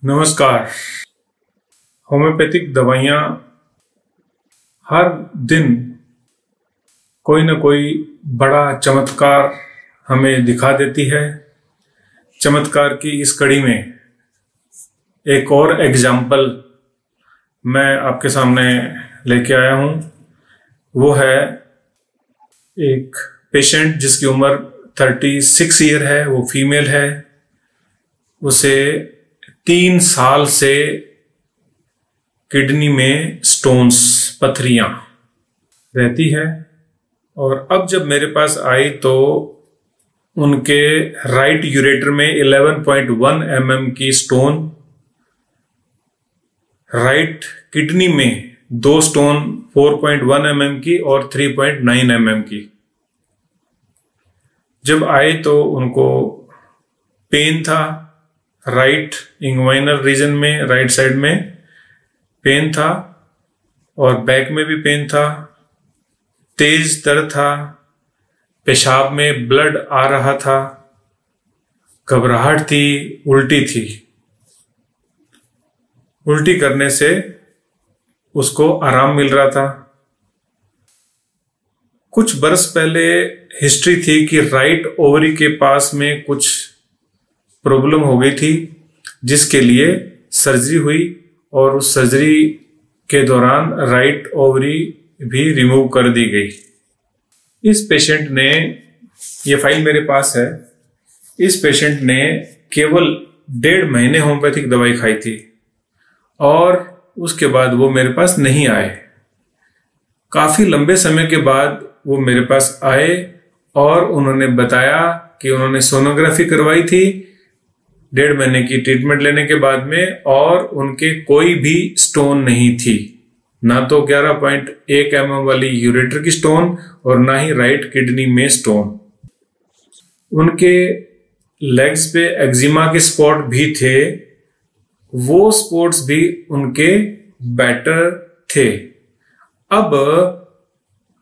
नमस्कार। होम्योपैथिक दवाइयाँ हर दिन कोई ना कोई बड़ा चमत्कार हमें दिखा देती है। चमत्कार की इस कड़ी में एक और एग्जाम्पल मैं आपके सामने लेके आया हूँ। वो है एक पेशेंट जिसकी उम्र 36 ईयर है, वो फीमेल है। उसे 3 साल से किडनी में स्टोन्स, पथरियां रहती है। और अब जब मेरे पास आई तो उनके राइट यूरेटर में 11.1 mm की स्टोन, राइट किडनी में 2 स्टोन 4.1 mm की और 3.9 mm की। जब आए तो उनको पेन था, राइट इंग्वाइनल रीजन में, राइट साइड में पेन था और बैक में भी पेन था। तेज दर्द था, पेशाब में ब्लड आ रहा था, घबराहट थी, उल्टी थी। उल्टी करने से उसको आराम मिल रहा था। कुछ बरस पहले हिस्ट्री थी कि राइट ओवरी के पास में कुछ प्रॉब्लम हो गई थी, जिसके लिए सर्जरी हुई और उस सर्जरी के दौरान राइट ओवरी भी रिमूव कर दी गई। इस पेशेंट ने, ये फाइल मेरे पास है, इस पेशेंट ने केवल 1.5 महीने होम्योपैथिक दवाई खाई थी और उसके बाद वो मेरे पास नहीं आए। काफी लंबे समय के बाद वो मेरे पास आए और उन्होंने बताया कि उन्होंने सोनोग्राफी करवाई थी 1.5 महीने की ट्रीटमेंट लेने के बाद में, और उनके कोई भी स्टोन नहीं थी, ना तो 11.1 mm वाली यूरेटर की स्टोन और ना ही राइट किडनी में स्टोन। उनके लेग्स पे एक्जिमा के स्पॉट भी थे, वो स्पॉट्स भी उनके बेटर थे। अब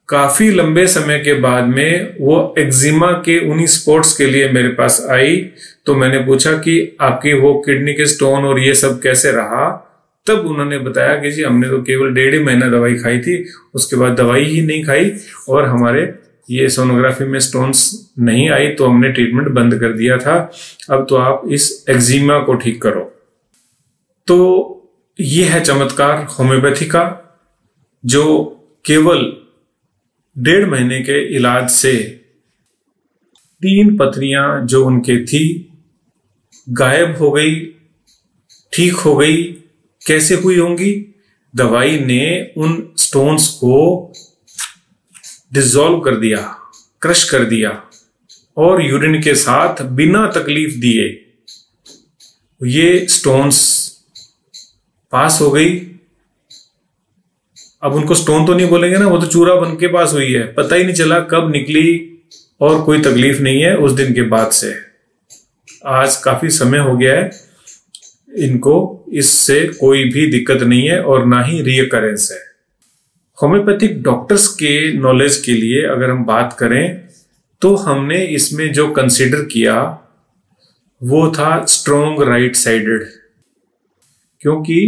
काफी लंबे समय के बाद में वो एक्जिमा के उन्हीं स्पॉट्स के लिए मेरे पास आई, तो मैंने पूछा कि आपकी वो किडनी के स्टोन और ये सब कैसे रहा। तब उन्होंने बताया कि जी हमने तो केवल 1.5 महीना दवाई खाई थी, उसके बाद दवाई ही नहीं खाई और हमारे ये सोनोग्राफी में स्टोन्स नहीं आई, तो हमने ट्रीटमेंट बंद कर दिया था। अब तो आप इस एक्जिमा को ठीक करो। तो ये है चमत्कार होम्योपैथी का, जो केवल 1.5 महीने के इलाज से 3 पथरियां जो उनके थी गायब हो गई, ठीक हो गई। कैसे हुई होंगी? दवाई ने उन स्टोन्स को डिसॉल्व कर दिया, क्रश कर दिया और यूरिन के साथ बिना तकलीफ दिए ये स्टोन्स पास हो गई। अब उनको स्टोन तो नहीं बोलेंगे ना, वो तो चूरा बन के पास हुई है, पता ही नहीं चला कब निकली और कोई तकलीफ नहीं है उस दिन के बाद से। आज काफी समय हो गया है, इनको इससे कोई भी दिक्कत नहीं है और ना ही रीअकरेंस है। होम्योपैथिक डॉक्टर्स के नॉलेज के लिए अगर हम बात करें तो हमने इसमें जो कंसीडर किया वो था स्ट्रोंग राइट साइडेड, क्योंकि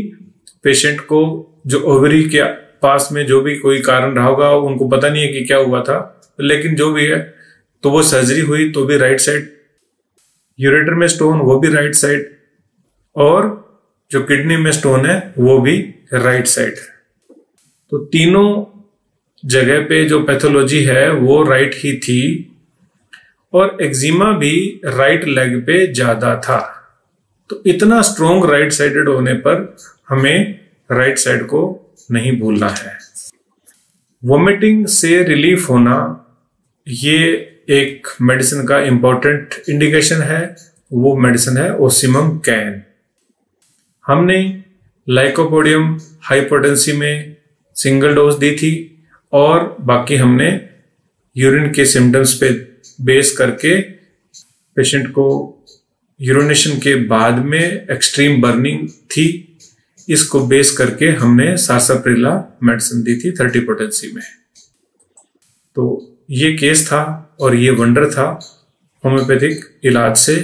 पेशेंट को जो ओवरी के पास में जो भी कोई कारण रहा होगा, उनको पता नहीं है कि क्या हुआ था, लेकिन जो भी है तो वो सर्जरी हुई तो भी राइट साइड, यूरेटर में स्टोन वो भी राइट साइड, और जो किडनी में स्टोन है वो भी राइट साइड है। तो तीनों जगह पे जो पैथोलॉजी है वो राइट ही थी और एक्जिमा भी राइट लेग पे ज्यादा था। तो इतना स्ट्रोंग राइट साइडेड होने पर हमें राइट साइड को नहीं भूलना है। वोमिटिंग से रिलीफ होना ये एक मेडिसिन का इंपॉर्टेंट इंडिकेशन है, वो मेडिसिन है ओसिमम कैन। हमने लाइकोपोडियम हाइपोटेंसी में सिंगल डोज दी थी और बाकी हमने यूरिन के सिम्टम्स पे बेस करके पेशेंट को यूरिनेशन के बाद में एक्सट्रीम बर्निंग थी, इसको बेस करके हमने सार्साप्रिला मेडिसिन दी थी 30 पोटेंसी में। तो ये केस था और ये वंडर था होम्योपैथिक इलाज से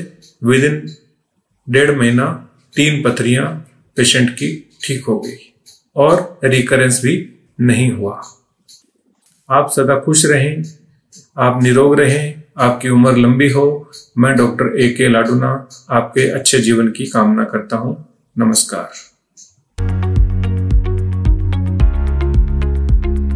विद इन 1.5 महीना 3 पथरियां पेशेंट की ठीक हो गई और रिकरेंस भी नहीं हुआ। आप सदा खुश रहें, आप निरोग रहें, आपकी उम्र लंबी हो। मैं डॉक्टर AK लाडूना आपके अच्छे जीवन की कामना करता हूं। नमस्कार।